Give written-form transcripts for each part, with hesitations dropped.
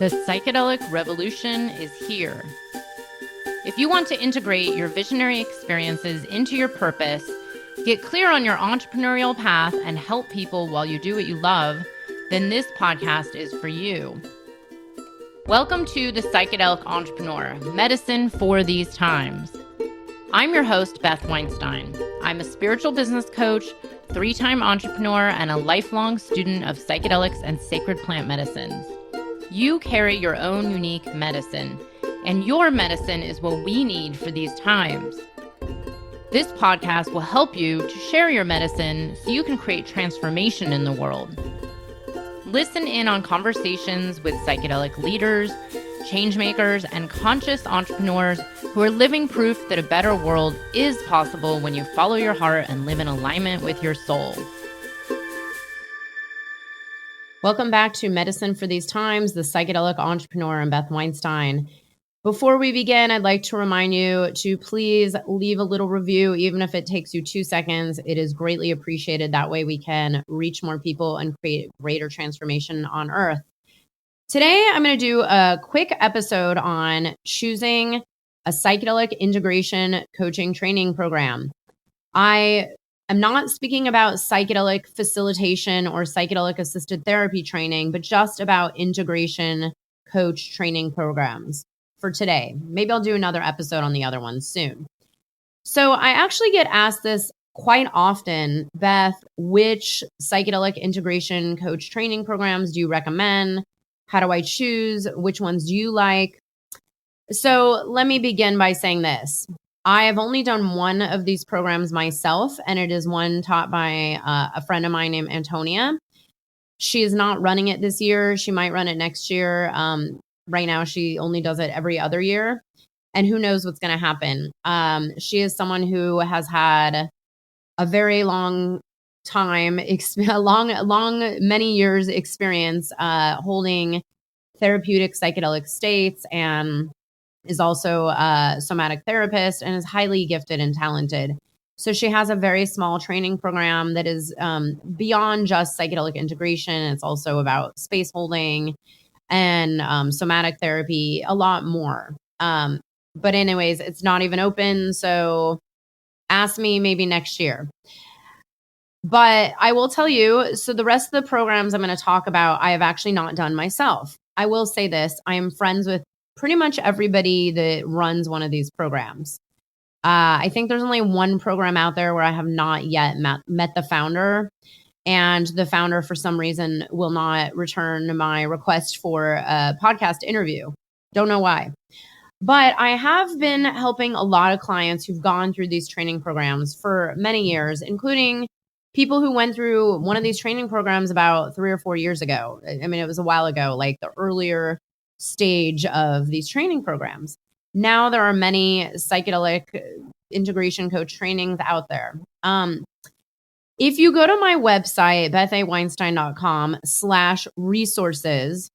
The psychedelic revolution is here. If you want to integrate your visionary experiences into your purpose, get clear on your entrepreneurial path, and help people while you do what you love, then this podcast is for you. Welcome to The Psychedelic Entrepreneur, Medicine for These Times. I'm your host, Beth Weinstein. I'm a spiritual business coach, 3-time entrepreneur, and a lifelong student of psychedelics and sacred plant medicines. You carry your own unique medicine, and your medicine is what we need for these times. This podcast will help you to share your medicine so you can create transformation in the world. Listen in on conversations with psychedelic leaders, changemakers, and conscious entrepreneurs who are living proof that a better world is possible when you follow your heart and live in alignment with your soul. Welcome back to Medicine for These Times, The Psychedelic Entrepreneur. I'm Beth Weinstein. Before we begin, I'd like to remind you to please leave a little review, even if it takes you 2 seconds. It is greatly appreciated. That way we can reach more people and create greater transformation on Earth. Today, I'm going to do a quick episode on choosing a psychedelic integration coaching training program. I'm not speaking about psychedelic facilitation or psychedelic assisted therapy training, but just about integration coach training programs for today. Maybe I'll do another episode on the other ones soon. So I actually get asked this quite often, Beth, which psychedelic integration coach training programs do you recommend? How do I choose? Which ones do you like? So let me begin by saying this. I have only done one of these programs myself, and it is one taught by a friend of mine named Antonia. She is not running it this year. She might run it next year. Right now, she only does it every other year, and who knows what's going to happen. She is someone who has had a very long time, many years experience holding therapeutic psychedelic states, and is also a somatic therapist and is highly gifted and talented. So she has a very small training program that is beyond just psychedelic integration. It's also about space holding and somatic therapy, a lot more. But anyways, it's not even open. So ask me maybe next year. But I will tell you, so the rest of the programs I'm going to talk about, I have actually not done myself. I will say this, I am friends with pretty much everybody that runs one of these programs. I think there's only one program out there where I have not yet met the founder, and the founder for some reason will not return my request for a podcast interview. Don't know why. But I have been helping a lot of clients who've gone through these training programs for many years, including people who went through one of these training programs about 3 or 4 years ago. I mean, it was a while ago, like the earlier stage of these training programs. Now there are many psychedelic integration coach trainings out there. If you go to my website, bethaweinstein.com/resources,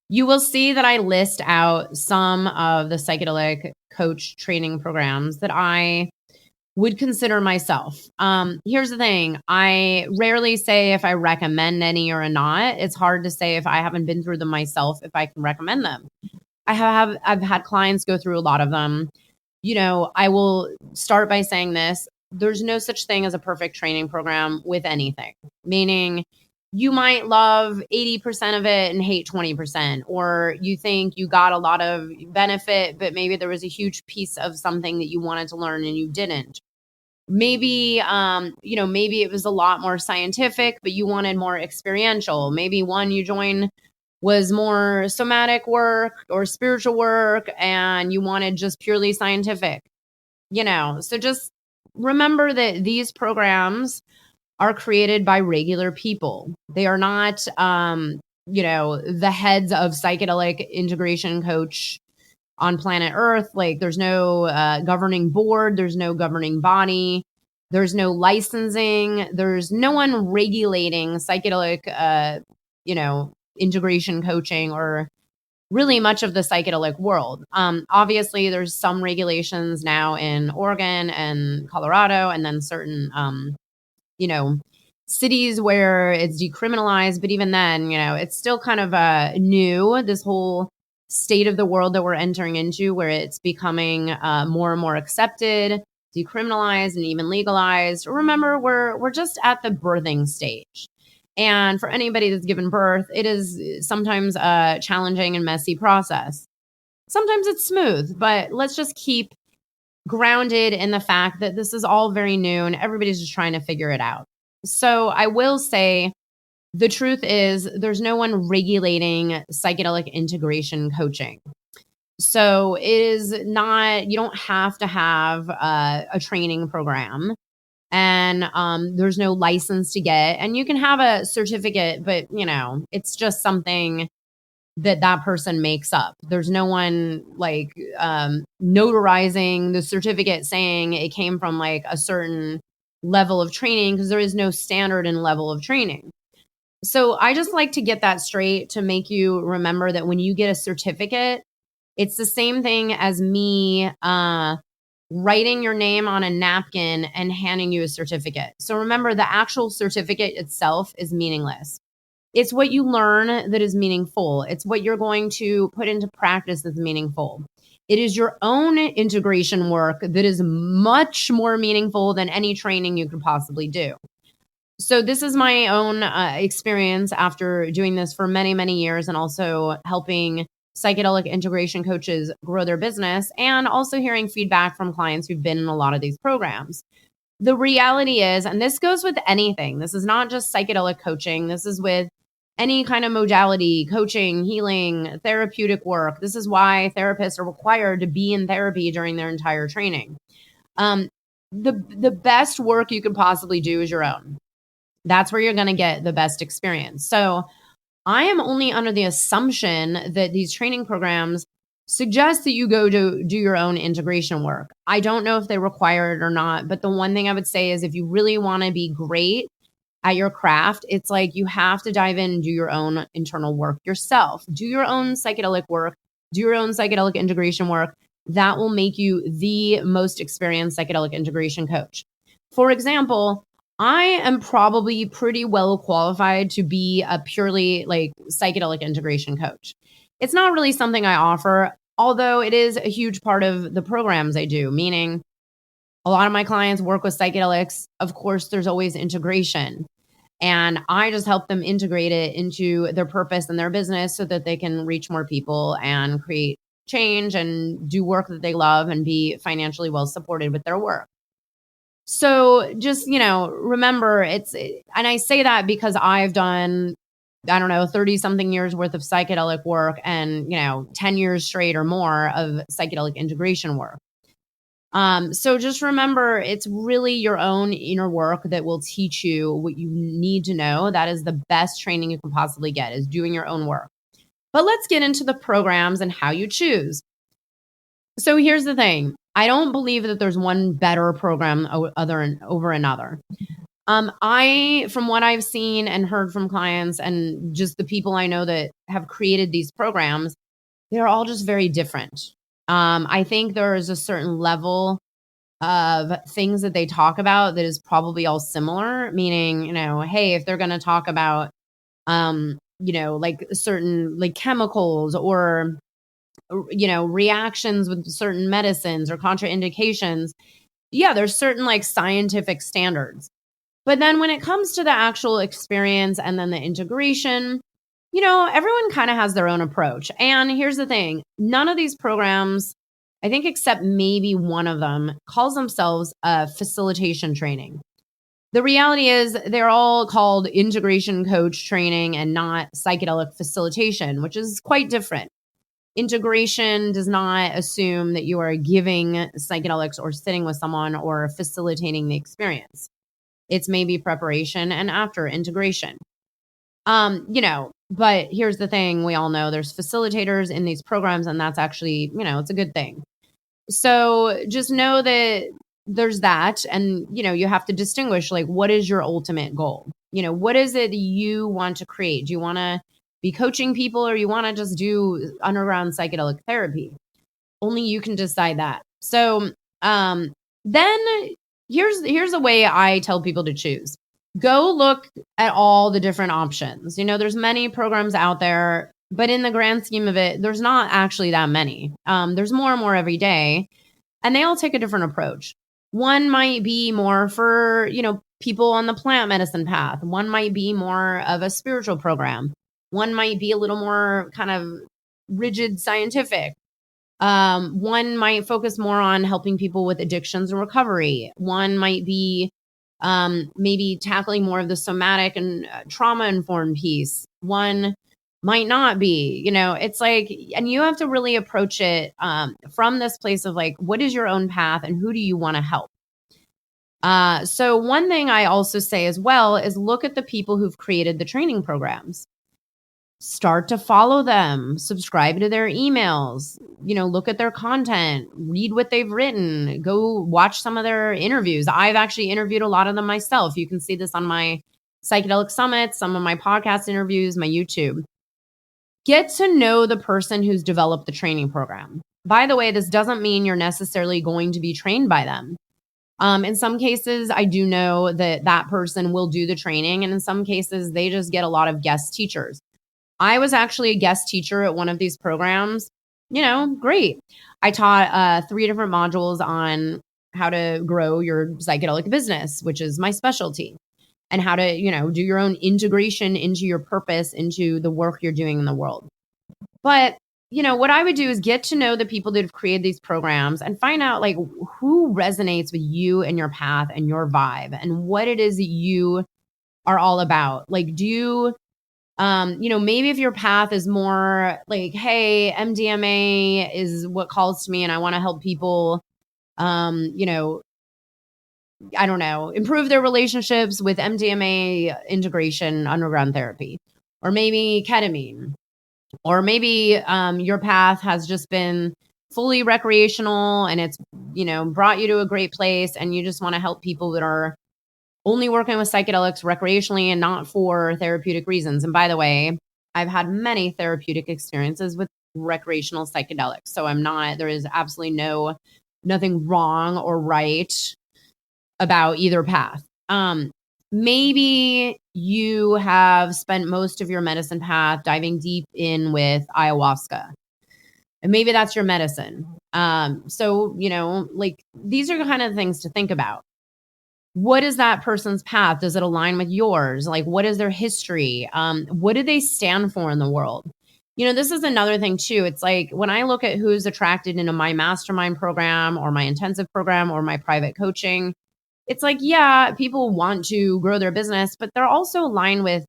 you will see that I list out some of the psychedelic coach training programs that I would consider myself. Here's the thing. I rarely say if I recommend any or not. It's hard to say if I haven't been through them myself, if I can recommend them. I've had clients go through a lot of them. You know, I will start by saying this. There's no such thing as a perfect training program with anything, meaning you might love 80% of it and hate 20%, or you think you got a lot of benefit, but maybe there was a huge piece of something that you wanted to learn and you didn't. Maybe, maybe it was a lot more scientific, but you wanted more experiential. Maybe one you joined was more somatic work or spiritual work, and you wanted just purely scientific, so just remember that these programs are created by regular people. They are not, the heads of psychedelic integration coach on planet Earth. Like there's no governing board, there's no governing body, there's no licensing, there's no one regulating psychedelic, integration coaching or really much of the psychedelic world. Obviously, there's some regulations now in Oregon and Colorado, and then certain, cities where it's decriminalized, but even then, it's still kind of new, this whole state of the world that we're entering into, where it's becoming more and more accepted, decriminalized, and even legalized. Remember, we're just at the birthing stage. And for anybody that's given birth, it is sometimes a challenging and messy process. Sometimes it's smooth, but let's just keep grounded in the fact that this is all very new and everybody's just trying to figure it out. So I will say the truth is there's no one regulating psychedelic integration coaching. So it is not, you don't have to have a training program, and there's no license to get, and you can have a certificate, but it's just something that person makes up. There's no one like notarizing the certificate saying it came from like a certain level of training, because there is no standard and level of training. So I just like to get that straight to make you remember that when you get a certificate, it's the same thing as me writing your name on a napkin and handing you a certificate. So remember, the actual certificate itself is meaningless. It's what you learn that is meaningful. It's what you're going to put into practice that's meaningful. It is your own integration work that is much more meaningful than any training you could possibly do. So this is my own experience after doing this for many, many years, and also helping psychedelic integration coaches grow their business, and also hearing feedback from clients who've been in a lot of these programs. The reality is, and this goes with anything, this is not just psychedelic coaching, this is with any kind of modality, coaching, healing, therapeutic work. This is why therapists are required to be in therapy during their entire training. The best work you could possibly do is your own. That's where you're going to get the best experience. So I am only under the assumption that these training programs suggest that you go to do your own integration work. I don't know if they require it or not, but the one thing I would say is if you really want to be great at your craft, it's like you have to dive in and do your own internal work yourself. Do your own psychedelic work, do your own psychedelic integration work. That will make you the most experienced psychedelic integration coach. For example, I am probably pretty well qualified to be a purely like psychedelic integration coach. It's not really something I offer, although it is a huge part of the programs I do, meaning a lot of my clients work with psychedelics. Of course, there's always integration. And I just help them integrate it into their purpose and their business so that they can reach more people and create change and do work that they love and be financially well supported with their work. So just, remember and I say that because I've done, 30 something years worth of psychedelic work and, 10 years straight or more of psychedelic integration work. So just remember, it's really your own inner work that will teach you what you need to know. That is the best training you can possibly get, is doing your own work. But let's get into the programs and how you choose. So here's the thing. I don't believe that there's one better program over another. From what I've seen and heard from clients and just the people I know that have created these programs, they're all just very different. I think there is a certain level of things that they talk about that is probably all similar, meaning, hey, if they're going to talk about, like certain like chemicals or reactions with certain medicines or contraindications. Yeah, there's certain like scientific standards. But then when it comes to the actual experience and then the integration, everyone kind of has their own approach. And here's the thing. None of these programs, I think except maybe one of them, calls themselves a facilitation training. The reality is they're all called integration coach training and not psychedelic facilitation, which is quite different. Integration does not assume that you are giving psychedelics or sitting with someone or facilitating the experience. It's maybe preparation and after integration. But here's the thing. We all know there's facilitators in these programs, and that's actually, it's a good thing. So just know that there's that. And, you have to distinguish, like, what is your ultimate goal? What is it you want to create? Do you want to be coaching people, or you want to just do underground psychedelic therapy? Only you can decide that. So then here's the way I tell people to choose. Go look at all the different options. There's many programs out there, but in the grand scheme of it, there's not actually that many. There's more and more every day, and they all take a different approach. One might be more for, people on the plant medicine path. One might be more of a spiritual program. One might be a little more kind of rigid scientific. One might focus more on helping people with addictions and recovery. One might be maybe tackling more of the somatic and trauma-informed piece. One might not be, it's like, and you have to really approach it from this place of like, what is your own path and who do you want to help? So one thing I also say as well is look at the people who've created the training programs. Start to follow them, subscribe to their emails, look at their content, read what they've written, go watch some of their interviews. I've actually interviewed a lot of them myself. You can see this on my Psychedelic Summits, some of my podcast interviews, my YouTube. Get to know the person who's developed the training program. By the way, this doesn't mean you're necessarily going to be trained by them. In some cases, I do know that person will do the training. And in some cases, they just get a lot of guest teachers. I was actually a guest teacher at one of these programs. Great. I taught 3 different modules on how to grow your psychedelic business, which is my specialty, and how to, do your own integration into your purpose, into the work you're doing in the world. But, what I would do is get to know the people that have created these programs and find out like who resonates with you and your path and your vibe and what it is that you are all about. Like, do you maybe if your path is more like, hey, MDMA is what calls to me and I want to help people, I don't know, improve their relationships with MDMA integration, underground therapy, or maybe ketamine, or maybe your path has just been fully recreational and it's, brought you to a great place and you just want to help people that are only working with psychedelics recreationally and not for therapeutic reasons. And by the way, I've had many therapeutic experiences with recreational psychedelics. So there is absolutely nothing wrong or right about either path. Maybe you have spent most of your medicine path diving deep in with ayahuasca. And maybe that's your medicine. So, like these are kind of things to think about. What is that person's path? Does it align with yours? Like, what is their history? What do they stand for in the world? This is another thing too. It's like when I look at who's attracted into my mastermind program or my intensive program or my private coaching, it's like, yeah, people want to grow their business, but they're also aligned with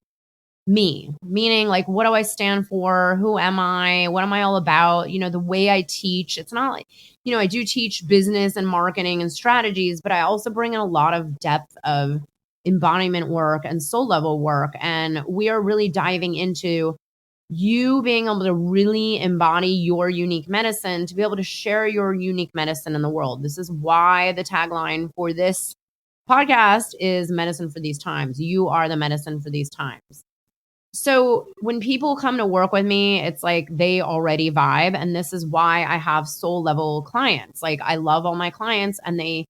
me, meaning like, what do I stand for? Who am I? What am I all about? The way I teach, it's not like, I do teach business and marketing and strategies, but I also bring in a lot of depth of embodiment work and soul level work. And we are really diving into you being able to really embody your unique medicine, to be able to share your unique medicine in the world. This is why the tagline for this podcast is medicine for these times. You are the medicine for these times. So when people come to work with me, it's like they already vibe. And this is why I have soul level clients. Like I love all my clients and they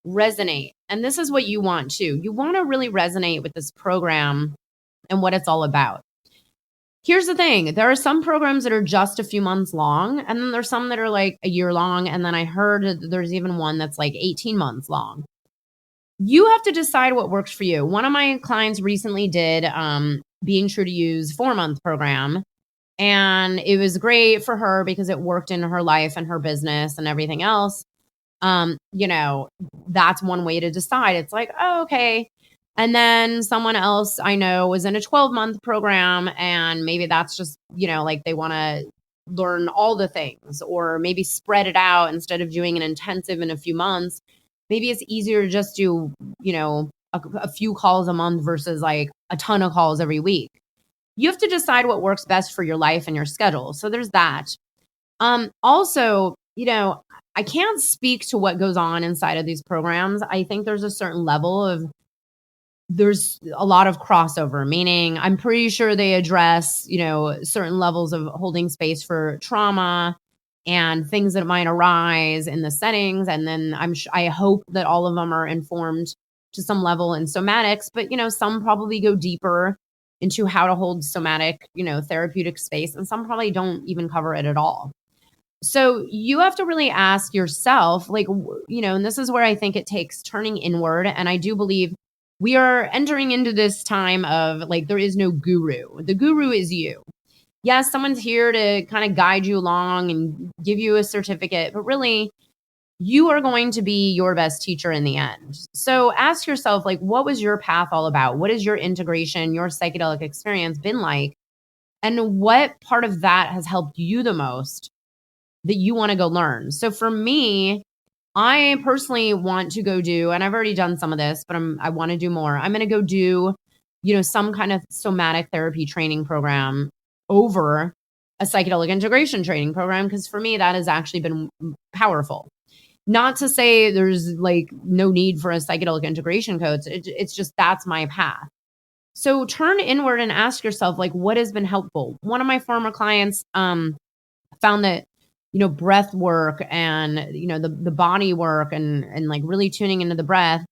resonate. And this is what you want too. You want to really resonate with this program and what it's all about. Here's the thing. There are some programs that are just a few months long. And then there's some that are like a year long. And then I heard there's even one that's like 18 months long. You have to decide what works for you. One of my clients recently did Being True to You's 4-month program. And it was great for her because it worked in her life and her business and everything else. That's one way to decide. It's like, oh, okay. And then someone else I know was in a 12-month program and maybe that's just, like they want to learn all the things or maybe spread it out instead of doing an intensive in a few months. Maybe it's easier to just do, a few calls a month versus like a ton of calls every week. You have to decide what works best for your life and your schedule. So there's that. Also, I can't speak to what goes on inside of these programs. I think there's a certain level of, there's a lot of crossover, meaning I'm pretty sure they address, certain levels of holding space for trauma and things that might arise in the settings. And then I hope that all of them are informed to some level in somatics, but, some probably go deeper into how to hold somatic, therapeutic space, and some probably don't even cover it at all. So you have to really ask yourself, and this is where I think it takes turning inward. And I do believe we are entering into this time of there is no guru. The guru is you. Yes, someone's here to kind of guide you along and give you a certificate, but really you are going to be your best teacher in the end. So ask yourself, what was your path all about? What is your integration, your psychedelic experience been like? And what part of that has helped you the most that you want to go learn? So for me, I personally want to go do, and I've already done some of this, but I want to do more. I'm going to go do, some kind of somatic therapy training program over a psychedelic integration training program, because for me, that has actually been powerful. Not to say there's no need for a psychedelic integration coach. It's just, that's my path. So turn inward and ask yourself, what has been helpful? One of my former clients found that, breath work and, the body work and really tuning into the breath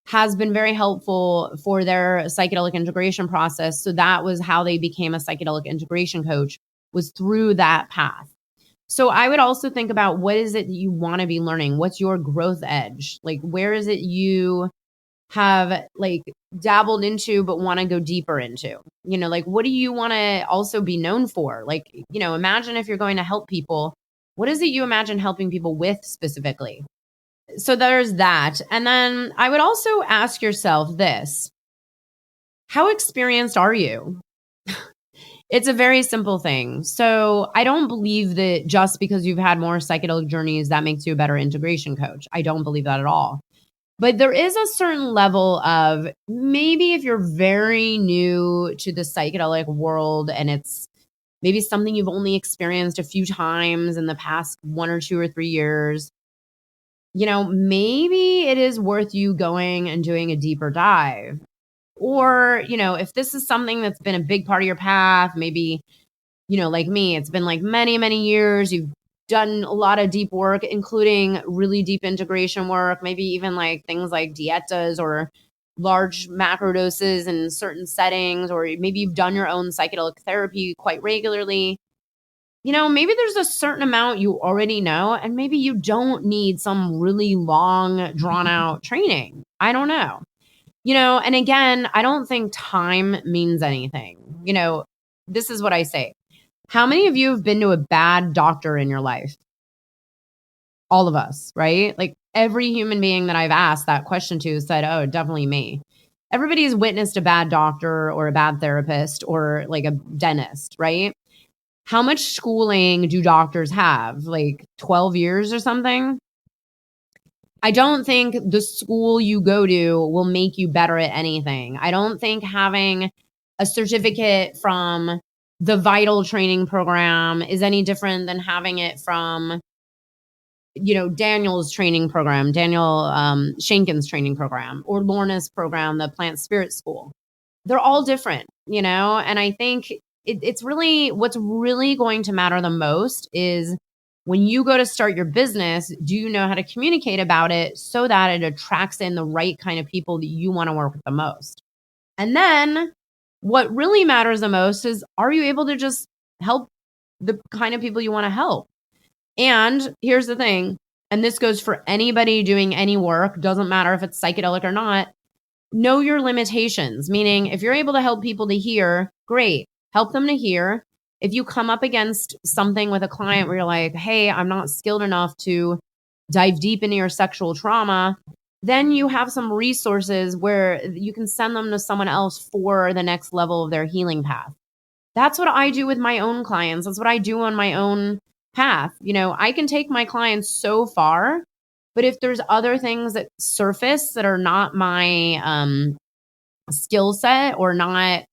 has been very helpful for their psychedelic integration process. So that was how they became a psychedelic integration coach, was through that path. So I would also think about, what is it that you want to be learning? What's your growth edge? Where is it you have dabbled into but want to go deeper into? What do you want to also be known for? Imagine if you're going to help people, what is it you imagine helping people with specifically? So there's that. And then I would also ask yourself this: how experienced are you? It's a very simple thing. So I don't believe that just because you've had more psychedelic journeys, that makes you a better integration coach. I don't believe that at all. But there is a certain level of, maybe if you're very new to the psychedelic world and it's maybe something you've only experienced a few times in the past 1 or 2 or 3 years, maybe it is worth you going and doing a deeper dive. Or, if this is something that's been a big part of your path, maybe, like me, it's been many, many years. You've done a lot of deep work, including really deep integration work, maybe even things like dietas or large macro doses in certain settings, or maybe you've done your own psychedelic therapy quite regularly. Maybe there's a certain amount you already know, and maybe you don't need some really long, drawn out training. I don't know. And again, I don't think time means anything. This is what I say. How many of you have been to a bad doctor in your life? All of us, right? Every human being that I've asked that question to said, oh, definitely me. Everybody's witnessed a bad doctor or a bad therapist or a dentist, right? How much schooling do doctors have? 12 years or something? I don't think the school you go to will make you better at anything. I don't think having a certificate from the Vital training program is any different than having it from, Daniel's training program, Daniel Shankin's training program, or Lorna's program, the Plant Spirit School. They're all different, and I think it's really, what's really going to matter the most is, when you go to start your business, do you know how to communicate about it so that it attracts in the right kind of people that you want to work with the most? And then what really matters the most is, are you able to just help the kind of people you want to help? And here's the thing, and this goes for anybody doing any work, doesn't matter if it's psychedelic or not, know your limitations. Meaning, if you're able to help people to hear, great, help them to hear. If you come up against something with a client where you're like, hey, I'm not skilled enough to dive deep into your sexual trauma, then you have some resources where you can send them to someone else for the next level of their healing path. That's what I do with my own clients. That's what I do on my own path. I can take my clients so far, but if there's other things that surface that are not my skill set, or not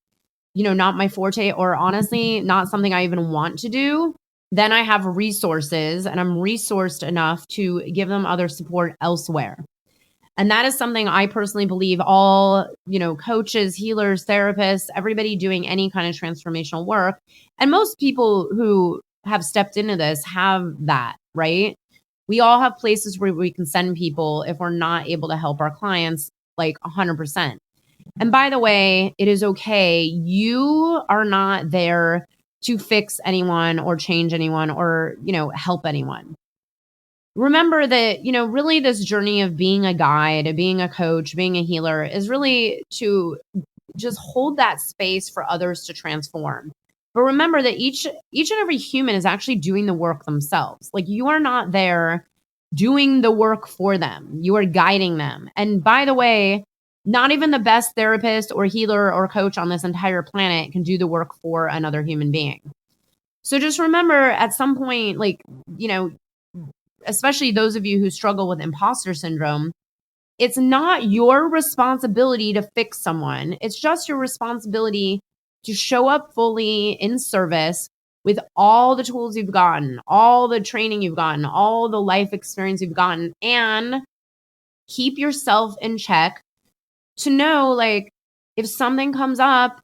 my forte, or honestly, not something I even want to do, then I have resources and I'm resourced enough to give them other support elsewhere. And that is something I personally believe all, coaches, healers, therapists, everybody doing any kind of transformational work, and most people who have stepped into this have that, right? We all have places where we can send people if we're not able to help our clients, like 100%. And by the way, it is okay. You are not there to fix anyone or change anyone or, help anyone. Remember that, really this journey of being a guide, being a coach, being a healer is really to just hold that space for others to transform. But remember that each and every human is actually doing the work themselves. Like, you are not there doing the work for them. You are guiding them. And by the way, not even the best therapist or healer or coach on this entire planet can do the work for another human being. So just remember at some point, like, especially those of you who struggle with imposter syndrome, it's not your responsibility to fix someone. It's just your responsibility to show up fully in service with all the tools you've gotten, all the training you've gotten, all the life experience you've gotten, and keep yourself in check to know, like, if something comes up,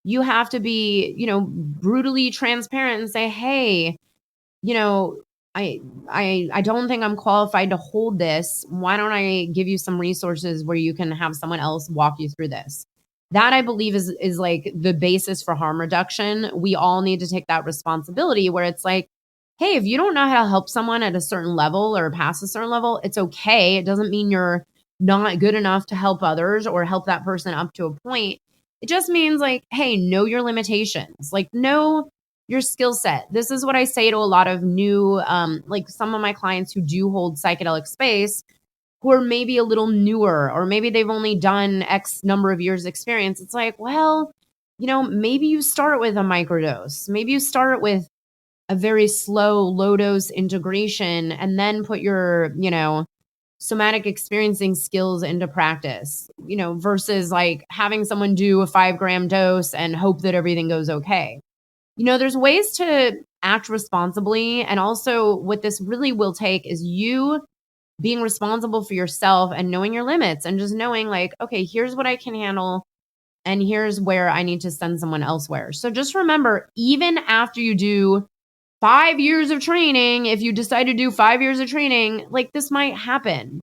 you have to be, brutally transparent and say, hey, I don't think I'm qualified to hold this. Why don't I give you some resources where you can have someone else walk you through this? That, I believe, is like the basis for harm reduction. We all need to take that responsibility where it's like, hey, if you don't know how to help someone at a certain level or past a certain level, it's okay. It doesn't mean you're not good enough to help others or help that person up to a point. It just means, like, hey, know your limitations, like, know your skill set. This is what I say to a lot of new, like some of my clients who do hold psychedelic space, who are maybe a little newer, or maybe they've only done X number of years experience. It's like, well, maybe you start with a microdose. Maybe you start with a very slow, low dose integration and then put your, somatic experiencing skills into practice, versus like having someone do a 5-gram dose and hope that everything goes okay. There's ways to act responsibly. And also what this really will take is you being responsible for yourself and knowing your limits and just knowing, like, okay, here's what I can handle and here's where I need to send someone elsewhere. So just remember, even after you do 5 years of training, if you decide to do 5 years of training, like, this might happen.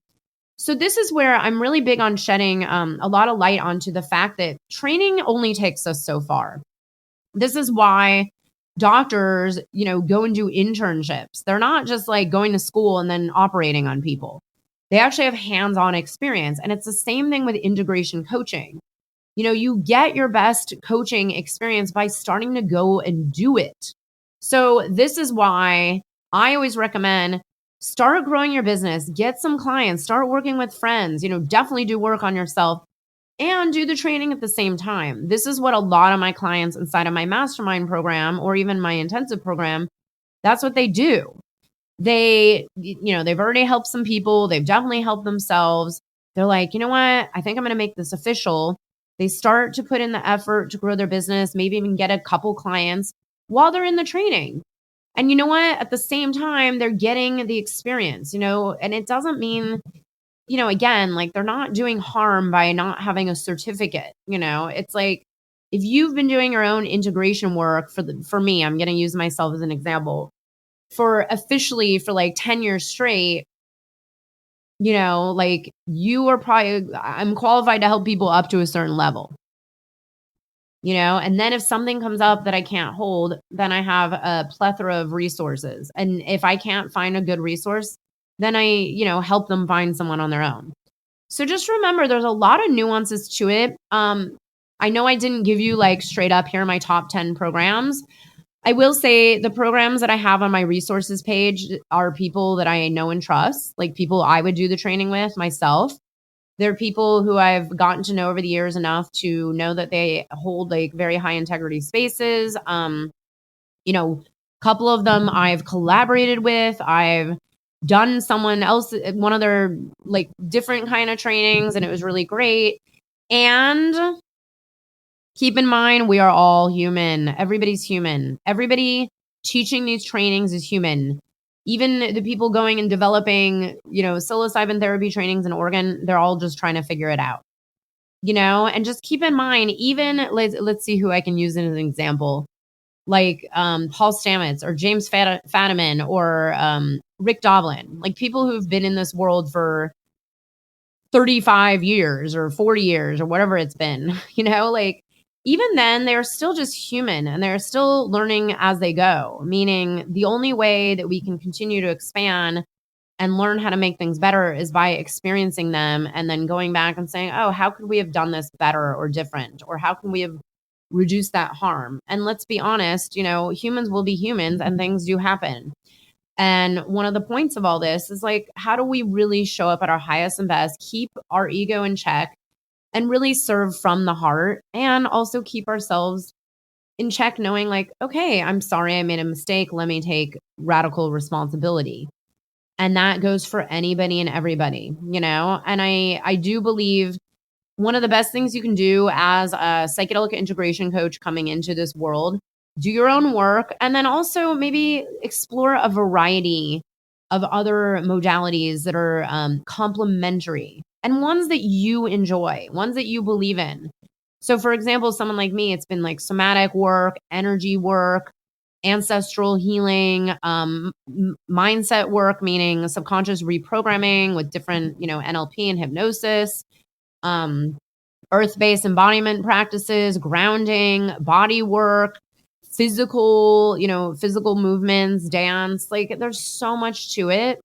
So this is where I'm really big on shedding a lot of light onto the fact that training only takes us so far. This is why doctors, go and do internships. They're not just like going to school and then operating on people. They actually have hands-on experience. And it's the same thing with integration coaching. You get your best coaching experience by starting to go and do it. So this is why I always recommend start growing your business, get some clients, start working with friends, definitely do work on yourself and do the training at the same time. This is what a lot of my clients inside of my mastermind program or even my intensive program, that's what they do. They've already helped some people. They've definitely helped themselves. They're like, you know what? I think I'm going to make this official. They start to put in the effort to grow their business, maybe even get a couple clients while they're in the training. And you know what? At the same time, they're getting the experience, and it doesn't mean, again, like, they're not doing harm by not having a certificate. It's like, if you've been doing your own integration work for me, I'm going to use myself as an example, for officially for like 10 years straight, like, you are probably, I'm qualified to help people up to a certain level. And then if something comes up that I can't hold, then I have a plethora of resources. And if I can't find a good resource, then I, help them find someone on their own. So just remember, there's a lot of nuances to it. I know I didn't give you like straight up, here are my top 10 programs. I will say the programs that I have on my resources page are people that I know and trust, like people I would do the training with myself. They're people who I've gotten to know over the years enough to know that they hold like very high integrity spaces. Couple of them I've collaborated with. I've done someone else, one of their like different kind of trainings, and it was really great. And keep in mind, we are all human. Everybody's human. Everybody teaching these trainings is human. Even the people going and developing, psilocybin therapy trainings in Oregon, they're all just trying to figure it out, and just keep in mind, even let's see who I can use as an example, like Paul Stamets or James Fadiman or Rick Doblin, like people who've been in this world for 35 years or 40 years or whatever it's been, like even then they're still just human and they're still learning as they go, meaning the only way that we can continue to expand and learn how to make things better is by experiencing them and then going back and saying, oh, how could we have done this better or different? Or how can we have reduced that harm? And let's be honest, humans will be humans and things do happen. And one of the points of all this is like, how do we really show up at our highest and best, keep our ego in check, and really serve from the heart, and also keep ourselves in check, knowing like, okay, I'm sorry I made a mistake. Let me take radical responsibility. And that goes for anybody and everybody, and I do believe one of the best things you can do as a psychedelic integration coach coming into this world, do your own work, and then also maybe explore a variety of other modalities that are complementary and ones that you enjoy, ones that you believe in. So for example, someone like me, it's been like somatic work, energy work, ancestral healing, mindset work, meaning subconscious reprogramming with different, NLP and hypnosis, earth-based embodiment practices, grounding, body work, physical movements, dance. Like there's so much to it.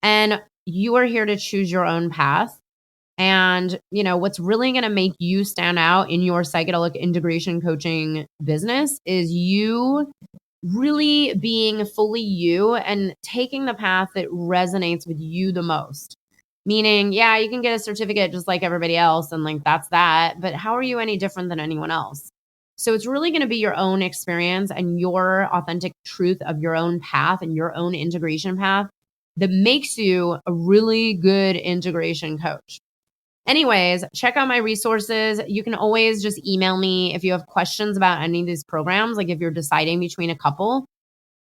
And you are here to choose your own path. And, what's really going to make you stand out in your psychedelic integration coaching business is you really being fully you and taking the path that resonates with you the most. Meaning, yeah, you can get a certificate just like everybody else and like that's that, but how are you any different than anyone else? So it's really going to be your own experience and your authentic truth of your own path and your own integration path that makes you a really good integration coach. Anyways, check out my resources. You can always just email me if you have questions about any of these programs. Like if you're deciding between a couple,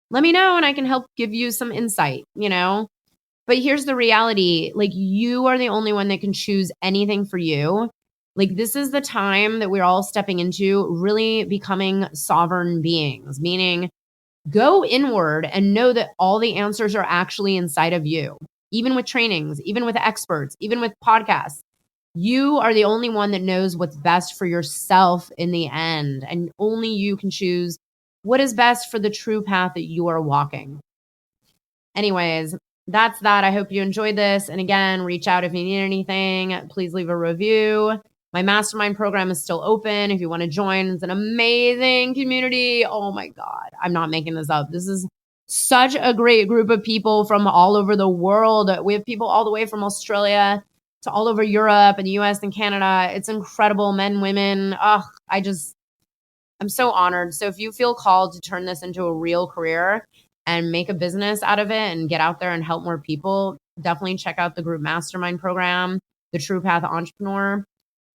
let me know and I can help give you some insight, But here's the reality. Like you are the only one that can choose anything for you. Like this is the time that we're all stepping into really becoming sovereign beings, meaning go inward and know that all the answers are actually inside of you, even with trainings, even with experts, even with podcasts. You are the only one that knows what's best for yourself in the end. And only you can choose what is best for the true path that you are walking. Anyways, that's that. I hope you enjoyed this. And again, reach out if you need anything. Please leave a review. My mastermind program is still open. If you want to join, it's an amazing community. Oh my God. I'm not making this up. This is such a great group of people from all over the world. We have people all the way from Australia to all over Europe and the US and Canada. It's incredible. Men, women. I'm so honored. So if you feel called to turn this into a real career and make a business out of it and get out there and help more people, definitely check out the group mastermind program, The True Path Entrepreneur.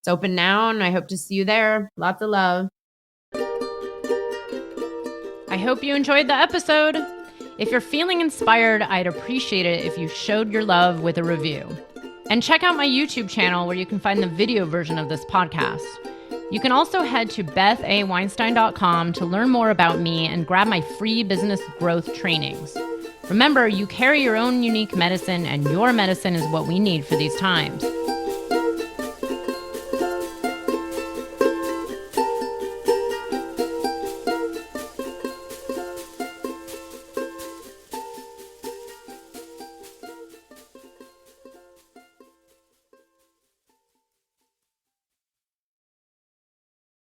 It's open now and I hope to see you there. Lots of love. I hope you enjoyed the episode. If you're feeling inspired, I'd appreciate it if you showed your love with a review. And check out my YouTube channel where you can find the video version of this podcast. You can also head to bethaweinstein.com to learn more about me and grab my free business growth trainings. Remember, you carry your own unique medicine and your medicine is what we need for these times.